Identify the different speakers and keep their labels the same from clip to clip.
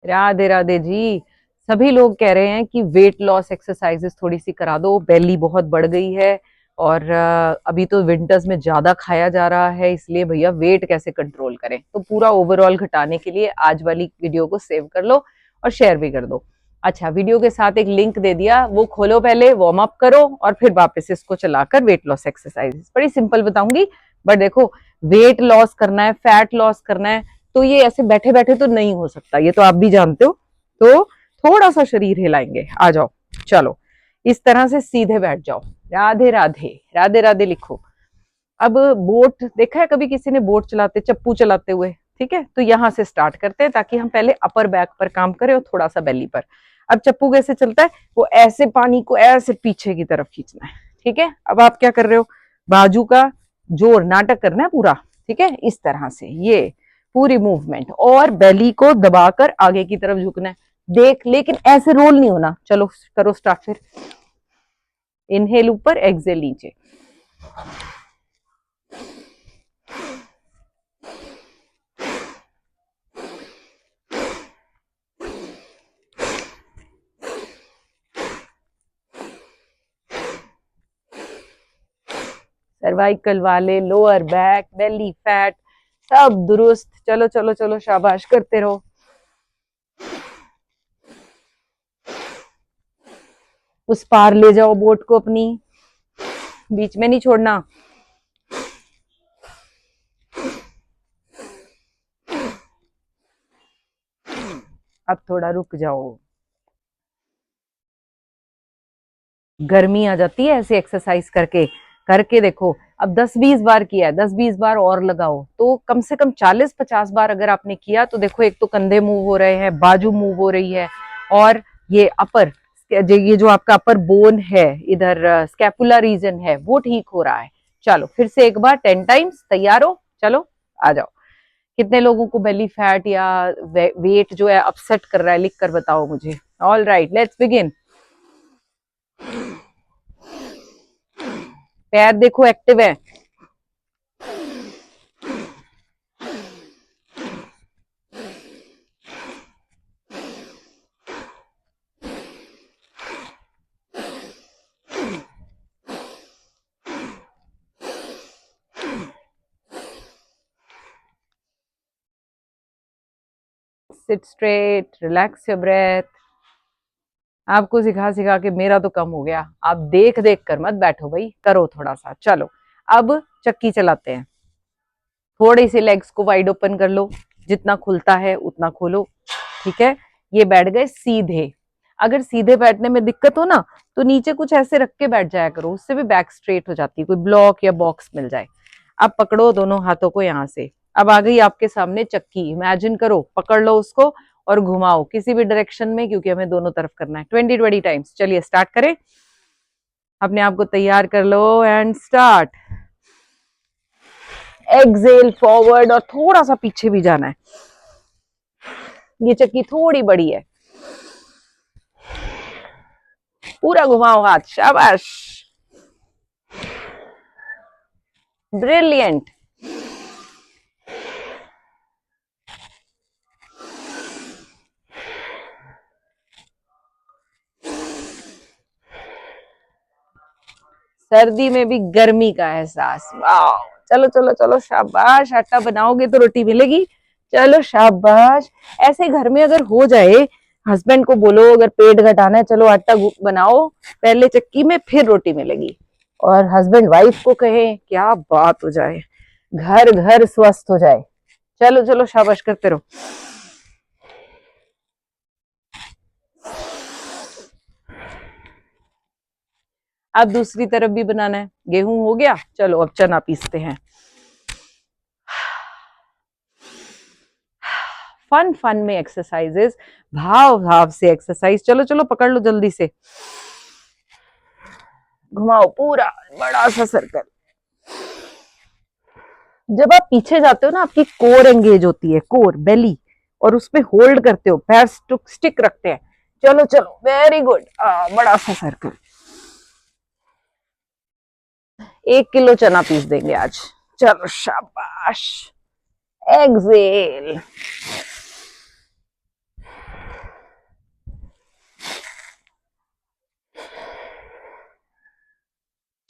Speaker 1: राधे राधे जी। सभी लोग कह रहे हैं कि वेट लॉस एक्सरसाइजेस थोड़ी सी करा दो, बेली बहुत बढ़ गई है। और अभी तो विंटर्स में ज्यादा खाया जा रहा है, इसलिए भैया वेट कैसे कंट्रोल करें। तो पूरा ओवरऑल घटाने के लिए आज वाली वीडियो को सेव कर लो और शेयर भी कर दो। अच्छा, वीडियो के साथ एक लिंक दे दिया, वो खोलो, पहले वार्म अप करो और फिर वापस इसको चलाकर वेट लॉस एक्सरसाइजेस। बड़ी सिंपल बताऊंगी, बट देखो, वेट लॉस करना है, फैट लॉस करना है, तो ये ऐसे बैठे बैठे तो नहीं हो सकता, ये तो आप भी जानते हो। तो थोड़ा सा शरीर हिलाएंगे। आ जाओ, चलो, इस तरह से सीधे बैठ जाओ। राधे राधे, राधे राधे लिखो। अब बोट देखा है कभी किसी ने, बोट चलाते, चप्पू चलाते हुए? ठीक है, तो यहां से स्टार्ट करते हैं ताकि हम पहले अपर बैक पर काम करें और थोड़ा सा बेली पर। अब चप्पू कैसे चलता है? वो ऐसे पानी को ऐसे पीछे की तरफ खींचना है। ठीक है, अब आप क्या कर रहे हो? बाजू का जोर नाटक करना है पूरा। ठीक है, इस तरह से ये पूरी मूवमेंट, और बेली को दबाकर आगे की तरफ झुकना है। देख, लेकिन ऐसे रोल नहीं होना। चलो करो स्टार्ट फिर। इनहेल ऊपर, एक्सेल नीचे। सर्वाइकल वाले, लोअर बैक, बेली फैट, सब दुरुस्त। चलो चलो चलो, शाबाश, करते रहो। उस पार ले जाओ बोट को अपनी, बीच में नहीं छोड़ना। अब थोड़ा रुक जाओ, गर्मी आ जाती है ऐसे एक्सरसाइज करके। करके देखो, अब 10-20 बार किया है, 10-20 बार और लगाओ तो कम से कम 40-50 बार अगर आपने किया तो देखो, एक तो कंधे मूव हो रहे हैं, बाजू मूव हो रही है, और ये अपर, ये जो आपका अपर बोन है, इधर स्कैपुला रीजन है, वो ठीक हो रहा है। चलो फिर से एक बार 10 टाइम्स। तैयार हो? चलो आ जाओ। कितने लोगों को बेली फैट या वेट जो है अपसेट कर रहा है, लिख कर बताओ मुझे। All right, let's begin. पैर देखो एक्टिव है। Sit straight, relax your breath. आपको सिखा सिखा के मेरा तो कम हो गया। आप देख देख कर मत बैठो भाई, करो थोड़ा सा। चलो अब चक्की चलाते हैं। थोड़ी सी लेग्स को वाइड ओपन कर लो, जितना खुलता है उतना खोलो। ठीक है, ये बैठ गए सीधे। अगर सीधे बैठने में दिक्कत हो ना, तो नीचे कुछ ऐसे रख के बैठ जाया करो, उससे भी बैक स्ट्रेट हो जाती है। कोई ब्लॉक या बॉक्स मिल जाए। अब पकड़ो दोनों हाथों को यहां से। अब आ गई आपके सामने चक्की, इमेजिन करो, पकड़ लो उसको और घुमाओ किसी भी डायरेक्शन में, क्योंकि हमें दोनों तरफ करना है। 20-20 टाइम्स। चलिए स्टार्ट करें, अपने आप को तैयार कर लो एंड स्टार्ट। एक्सेल फॉरवर्ड, और थोड़ा सा पीछे भी जाना है। ये चक्की थोड़ी बड़ी है, पूरा घुमाओ हाथ। शाबाश, ब्रिलियंट। सर्दी में भी गर्मी का एहसास, वाह। चलो चलो चलो, शाबाश। आटा बनाओगे तो रोटी मिलेगी। चलो शाबाश। ऐसे घर में अगर हो जाए, हस्बैंड को बोलो अगर पेट घटाना है, चलो आटा बनाओ पहले चक्की में, फिर रोटी मिलेगी। और हस्बैंड वाइफ को कहे, क्या बात हो जाए, घर घर स्वस्थ हो जाए। चलो चलो, शाबाश, करते रहो। अब दूसरी तरफ भी बनाना है। गेहूं हो गया, चलो अब चना पीसते हैं। फन फन में एक्सरसाइजेस, भाव भाव से एक्सरसाइज। चलो चलो, पकड़ लो जल्दी से, घुमाओ पूरा बड़ा सा सर्कल। जब आप पीछे जाते हो ना, आपकी कोर एंगेज होती है, कोर बेली, और उसमें होल्ड करते हो, पैर स्टिक रखते हैं। चलो चलो, वेरी गुड। बड़ा सा सर्कल। 1 किलो चना पीस देंगे आज। चलो शाबाश। एक्सेल।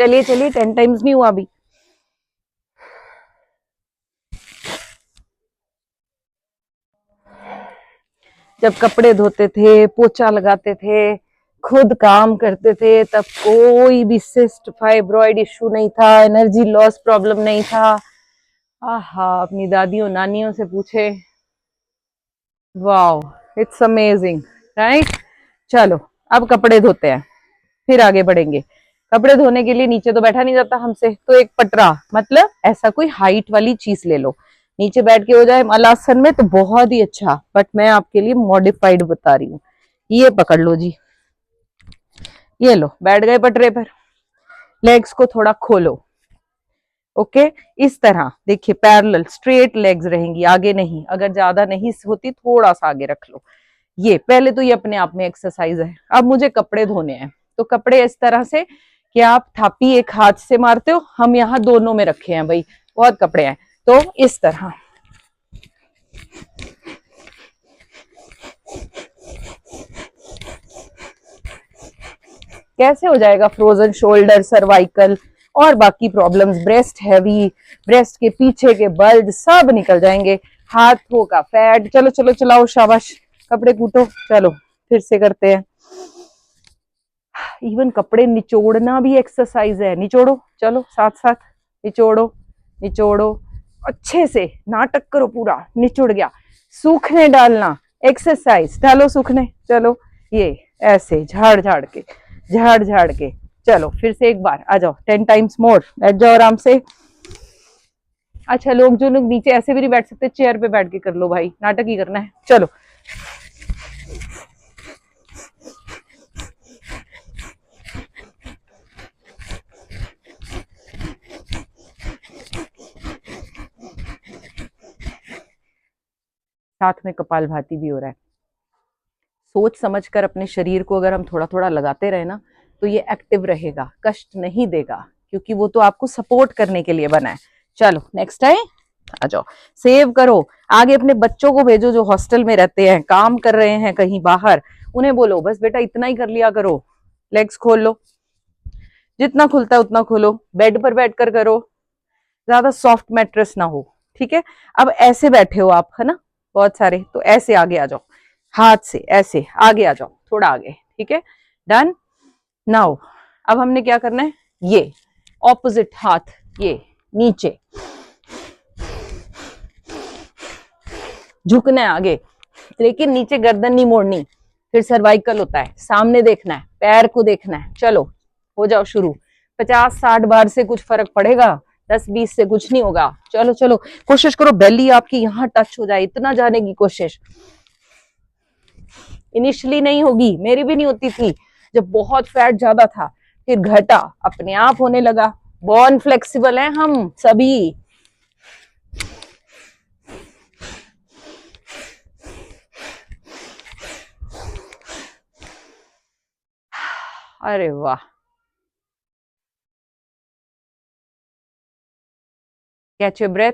Speaker 1: चलिए चलिए, 10 टाइम्स नहीं हुआ अभी। जब कपड़े धोते थे, पोछा लगाते थे, खुद काम करते थे, तब कोई भी सिस्ट फाइब्रॉइड इश्यू नहीं था, एनर्जी लॉस प्रॉब्लम नहीं था। आहा, अपनी दादियों नानियों से पूछे। Wow, it's amazing, right. चलो अब कपड़े धोते हैं, फिर आगे बढ़ेंगे। कपड़े धोने के लिए नीचे तो बैठा नहीं जाता हमसे, तो एक पटरा, मतलब ऐसा कोई हाइट वाली चीज ले लो, नीचे बैठ के हो जाए मलासन में तो बहुत ही अच्छा, बट मैं आपके लिए मॉडिफाइड बता रही हूँ। ये पकड़ लो जी, ये लो, बैठ गए पटरे पर। लेग्स को थोड़ा खोलो, ओके। इस तरह देखिए, पैरेलल स्ट्रेट लेग्स रहेंगी, आगे नहीं, अगर ज्यादा नहीं होती थोड़ा सा आगे रख लो। ये पहले तो ये अपने आप में एक्सरसाइज है। अब मुझे कपड़े धोने हैं, तो कपड़े इस तरह से कि आप थापी एक हाथ से मारते हो, हम यहाँ दोनों में रखे हैं भाई, बहुत कपड़े हैं, तो इस तरह। कैसे हो जाएगा फ्रोजन शोल्डर, सर्वाइकल और बाकी प्रॉब्लम्स, ब्रेस्ट हैवी, ब्रेस्ट के पीछे के बल्ज सब निकल जाएंगे, हाथों का फैट। चलो चलो चलाओ, शाबाश, कपड़े कूटो, चलो फिर से करते हैं। इवन कपड़े निचोड़ना भी एक्सरसाइज है, निचोड़ो, चलो साथ साथ, निचोड़ो निचोड़ो, अच्छे से नाटक करो पूरा, निचुड़ गया। सूखने डालना, एक्सरसाइज, डालो सूखने, चलो ये ऐसे झाड़ झाड़ के, झाड़ झाड़ के। चलो फिर से एक बार, आ जाओ, 10 टाइम्स मोर, बैठ जाओ आराम से। अच्छा, लोग जो लोग नीचे ऐसे भी नहीं बैठ सकते, चेयर पे बैठ के कर लो भाई, नाटक ही करना है, चलो। साथ में कपालभाति भी हो रहा है। सोच समझकर अपने शरीर को अगर हम थोड़ा थोड़ा लगाते रहे ना, तो ये एक्टिव रहेगा, कष्ट नहीं देगा, क्योंकि वो तो आपको सपोर्ट करने के लिए बना है। चलो नेक्स्ट टाइम आ जाओ, सेव करो, आगे अपने बच्चों को भेजो जो हॉस्टल में रहते हैं, काम कर रहे हैं कहीं बाहर, उन्हें बोलो बस बेटा इतना ही कर लिया करो, लेग्स खोल लो, जितना खुलता है उतना खोलो, बेड पर बैठकर करो, ज्यादा सॉफ्ट मैट्रेस ना हो, ठीक है। अब ऐसे बैठे हो आप, है ना, बहुत सारे, तो ऐसे आगे आ जाओ, हाथ से ऐसे आगे आ जाओ, थोड़ा आगे, ठीक है, डन। नाउ अब हमने क्या करना है, ये ऑपोजिट हाथ, ये नीचे, झुकना है आगे, लेकिन नीचे गर्दन नहीं मोड़नी, फिर सर्वाइकल होता है, सामने देखना है, पैर को देखना है। चलो हो जाओ शुरू, 50-60 बार से कुछ फर्क पड़ेगा, 10-20 से कुछ नहीं होगा। चलो चलो, कोशिश करो बेली आपकी यहाँ टच हो जाए, इतना जाने की कोशिश। इनिशियली नहीं होगी, मेरी भी नहीं होती थी, जब बहुत फैट ज्यादा था, फिर घटा, अपने आप होने लगा। बॉर्न फ्लेक्सिबल है हम सभी। अरे वाह, कैच योर ब्रेथ।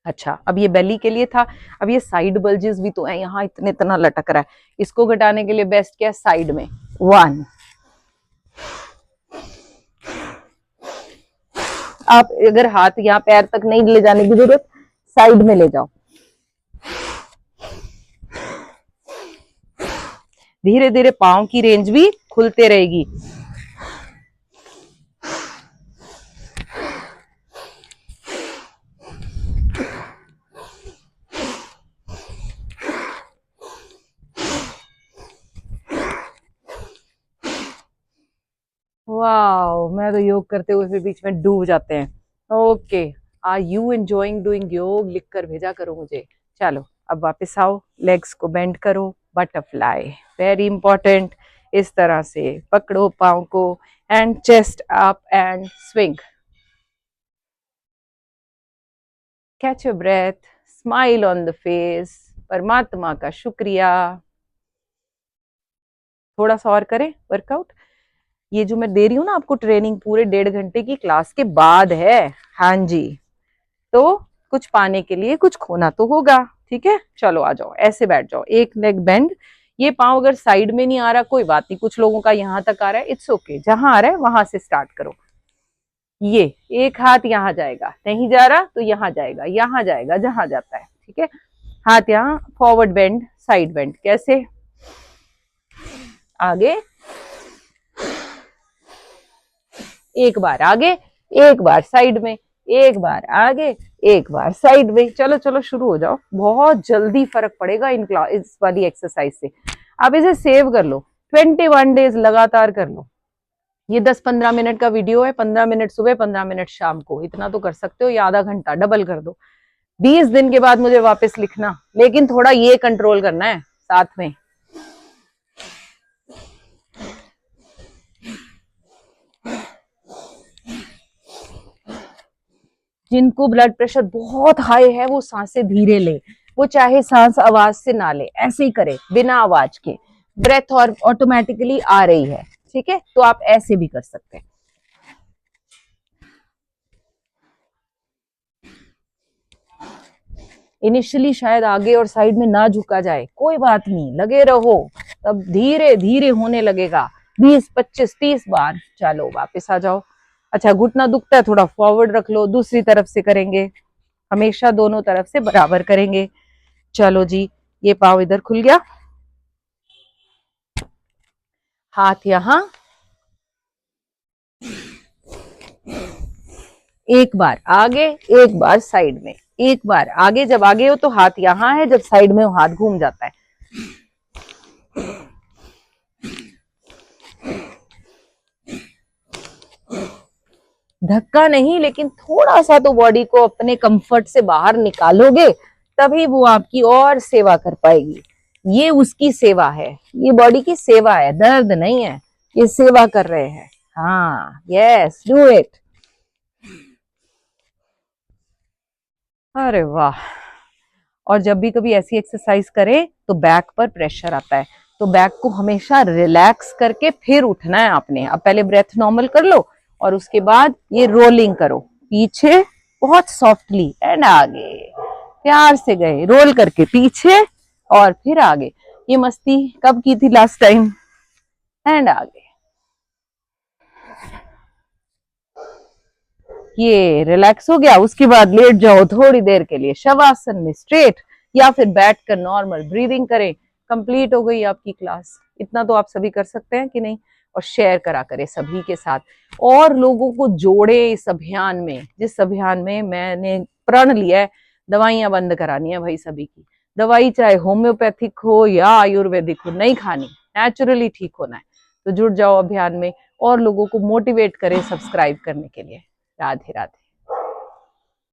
Speaker 1: अच्छा, अब ये बेली के लिए था, अब ये साइड बल्जेस भी तो है, यहाँ इतने इतना लटक रहा है, इसको घटाने के लिए बेस्ट क्या है, साइड में 1। आप अगर हाथ यहाँ पैर तक नहीं ले जाने की जरूरत, साइड में ले जाओ, धीरे धीरे पांव की रेंज भी खुलते रहेगी। वाओ, मैं तो योग करते हुए फिर बीच में डूब जाते हैं। Okay, are you enjoying doing yoga, लिख कर भेजा करो मुझे। चलो अब वापस आओ, लेग्स को बेंड करो, बटरफ्लाई, वेरी इंपॉर्टेंट। इस तरह से पकड़ो पाँव को, and chest up and swing, catch your breath, smile on the face, परमात्मा का शुक्रिया। थोड़ा सा और करें वर्कआउट, ये जो मैं दे रही हूँ ना आपको ट्रेनिंग, पूरे 1.5 घंटे की क्लास के बाद है, हाँ जी, तो कुछ पाने के लिए कुछ खोना तो होगा, ठीक है। चलो आ जाओ, ऐसे बैठ जाओ, एक लेग बेंड, ये पाँव अगर साइड में नहीं आ रहा कोई बात नहीं, कुछ लोगों का यहाँ तक आ रहा है, इट्स ओके, जहां आ रहा है वहां से स्टार्ट करो। ये एक हाथ यहाँ जाएगा, नहीं जा रहा तो यहाँ जाएगा, यहाँ जाएगा जहां जाता है, ठीक है। हाथ यहाँ, फॉरवर्ड बेंड, साइड बेंड, कैसे, आगे, एक बार आगे, एक बार साइड में, एक बार आगे, एक बार साइड में। चलो चलो शुरू हो जाओ, बहुत जल्दी फर्क पड़ेगा इस वाली एक्सरसाइज से। आप इसे सेव कर लो, 21 डेज लगातार कर लो। ये 10-15 मिनट का वीडियो है, 15 मिनट सुबह, 15 मिनट शाम को, इतना तो कर सकते हो, या आधा घंटा, डबल कर दो। 20 दिन के बाद मुझे वापस लिखना, लेकिन थोड़ा ये कंट्रोल करना है साथ में। जिनको ब्लड प्रेशर बहुत हाई है वो सांसें धीरे ले, वो चाहे सांस आवाज से ना ले, ऐसे ही करे बिना आवाज के, ब्रेथ और ऑटोमेटिकली आ रही है, ठीक है, तो आप ऐसे भी कर सकते हैं। इनिशियली शायद आगे और साइड में ना झुका जाए, कोई बात नहीं, लगे रहो, तब धीरे धीरे होने लगेगा। 20, 25, 30 बार। चलो वापस आ जाओ। अच्छा, घुटना दुखता है, थोड़ा फॉरवर्ड रख लो, दूसरी तरफ से करेंगे, हमेशा दोनों तरफ से बराबर करेंगे। चलो जी, ये पाँव इधर खुल गया, हाथ यहां, एक बार आगे, एक बार साइड में, एक बार आगे, जब आगे हो तो हाथ यहां है, जब साइड में हो हाथ घूम जाता है। धक्का नहीं, लेकिन थोड़ा सा तो बॉडी को अपने कंफर्ट से बाहर निकालोगे, तभी वो आपकी और सेवा कर पाएगी। ये उसकी सेवा है, ये बॉडी की सेवा है, दर्द नहीं है, ये सेवा कर रहे हैं। हाँ, यस, डू इट। अरे वाह। और जब भी कभी ऐसी एक्सरसाइज करें तो बैक पर प्रेशर आता है, तो बैक को हमेशा रिलैक्स करके फिर उठना है आपने। अब पहले ब्रेथ नॉर्मल कर लो और उसके बाद ये रोलिंग करो, पीछे बहुत सॉफ्टली एंड आगे, प्यार से गए, रोल करके पीछे और फिर आगे। ये मस्ती कब की थी लास्ट टाइम, एंड आगे। ये रिलैक्स हो गया, उसके बाद लेट जाओ थोड़ी देर के लिए शवासन में स्ट्रेट, या फिर बैठ कर नॉर्मल ब्रीदिंग करें। कंप्लीट हो गई आपकी क्लास। इतना तो आप सभी कर सकते हैं कि नहीं, और शेयर करा करें सभी के साथ, और लोगों को जोड़े इस अभियान में, जिस अभियान में मैंने प्रण लिया है दवाइयां बंद करानी है भाई सभी की। दवाई चाहे होम्योपैथिक हो या आयुर्वेदिक हो, नहीं खानी, नेचुरली ठीक होना है। तो जुड़ जाओ अभियान में और लोगों को मोटिवेट करें सब्सक्राइब करने के लिए। राधे राधे।